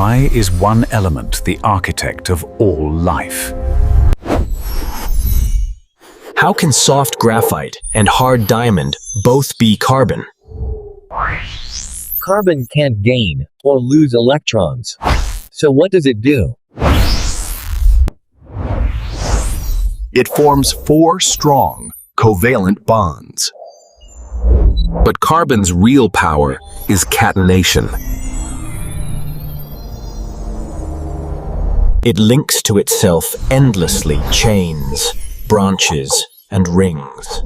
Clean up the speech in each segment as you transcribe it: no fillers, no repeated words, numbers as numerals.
Why is one element the architect of all life? How can soft graphite and hard diamond both be carbon? Carbon can't gain or lose electrons. So what does it do? It forms 4 strong, covalent bonds. But carbon's real power is catenation. It links to itself endlessly chains, branches, and rings.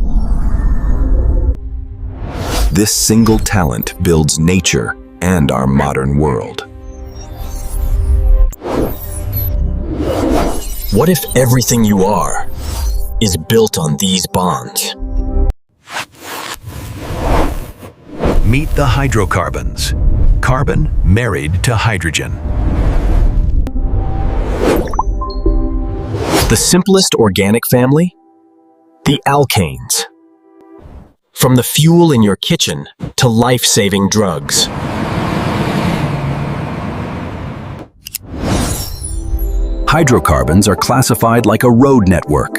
This single talent builds nature and our modern world. What if everything you are is built on these bonds? Meet the hydrocarbons. Carbon married to hydrogen. The simplest organic family? The alkanes. From the fuel in your kitchen to life-saving drugs. Hydrocarbons are classified like a road network.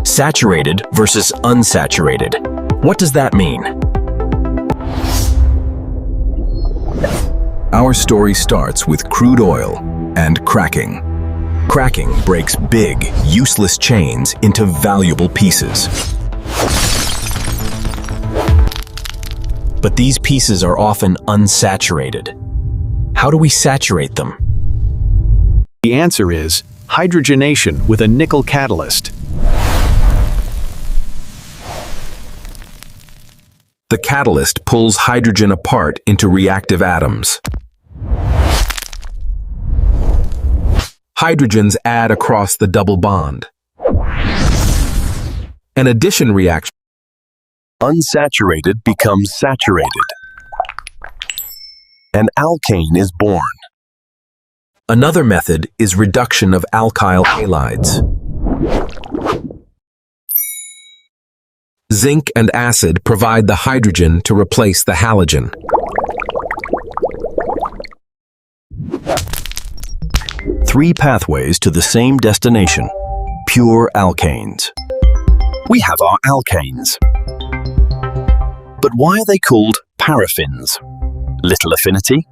Saturated versus unsaturated. What does that mean? Our story starts with crude oil and cracking. Cracking breaks big, useless chains into valuable pieces. But these pieces are often unsaturated. How do we saturate them? The answer is hydrogenation with a nickel catalyst. The catalyst pulls hydrogen apart into reactive atoms. Hydrogens add across the double bond. An addition reaction. Unsaturated becomes saturated. An alkane is born. Another method is reduction of alkyl halides. Zinc and acid provide the hydrogen to replace the halogen. Three pathways to the same destination, pure alkanes. We have our alkanes. But why are they called paraffins? Little affinity?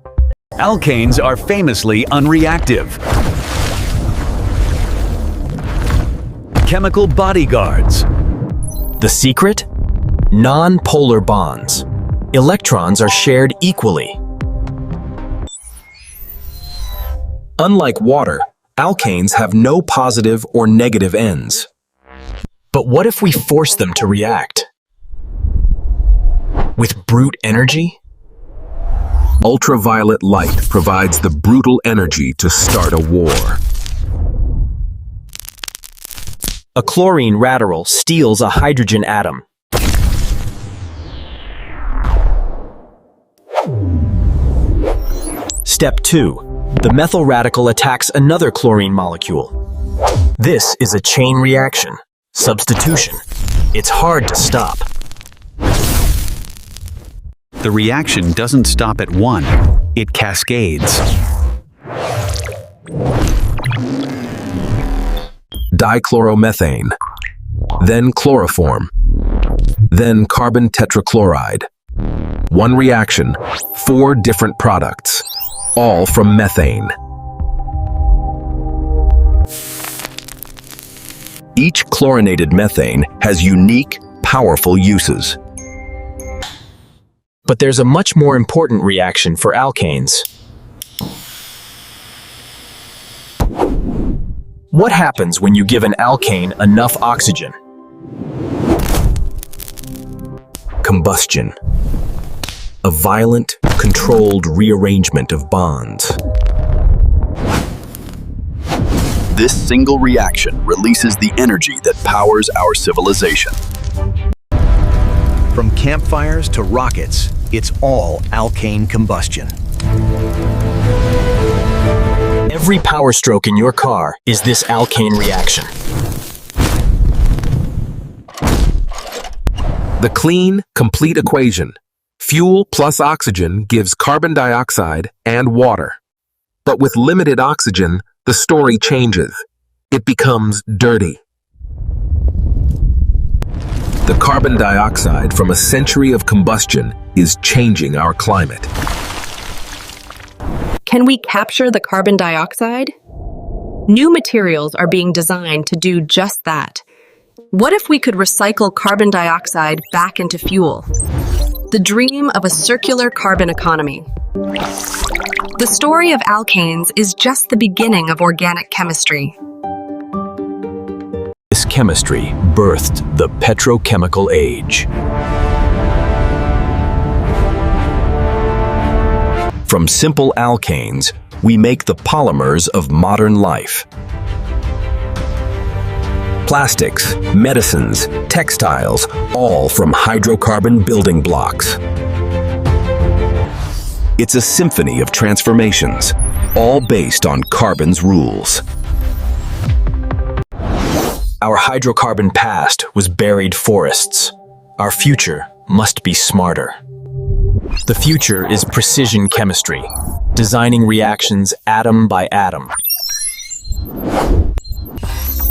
Alkanes are famously unreactive. Chemical bodyguards. The secret? Non-polar bonds. Electrons are shared equally. Unlike water, alkanes have no positive or negative ends. But what if we force them to react? With brute energy? Ultraviolet light provides the brutal energy to start a war. A chlorine radical steals a hydrogen atom. Step 2. The methyl radical attacks another chlorine molecule. This is a chain reaction. Substitution. It's hard to stop. The reaction doesn't stop at one, it cascades. Dichloromethane, then chloroform, then carbon tetrachloride. One reaction, 4 different products, all from methane. Each chlorinated methane has unique, powerful uses. But there's a much more important reaction for alkanes. What happens when you give an alkane enough oxygen? Combustion. A violent, controlled rearrangement of bonds. This single reaction releases the energy that powers our civilization. From campfires to rockets, it's all alkane combustion. Every power stroke in your car is this alkane reaction. The clean, complete equation. Fuel plus oxygen gives carbon dioxide and water. But with limited oxygen, the story changes. It becomes dirty. The carbon dioxide from a century of combustion is changing our climate. Can we capture the carbon dioxide? New materials are being designed to do just that. What if we could recycle carbon dioxide back into fuel? The dream of a circular carbon economy. The story of alkanes is just the beginning of organic chemistry. This chemistry birthed the petrochemical age. From simple alkanes, we make the polymers of modern life. Plastics, medicines, textiles, all from hydrocarbon building blocks. It's a symphony of transformations, all based on carbon's rules. Our hydrocarbon past was buried forests. Our future must be smarter. The future is precision chemistry, designing reactions atom by atom.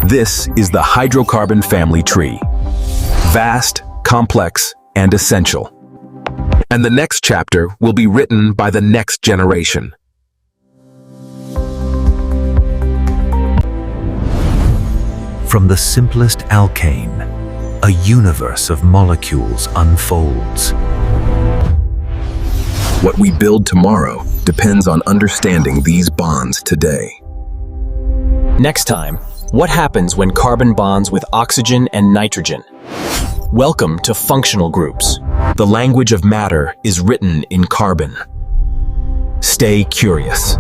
This is the hydrocarbon family tree. Vast, complex, and essential. And the next chapter will be written by the next generation. From the simplest alkane, a universe of molecules unfolds. What we build tomorrow depends on understanding these bonds today. Next time, what happens when carbon bonds with oxygen and nitrogen? Welcome to functional groups. The language of matter is written in carbon. Stay curious.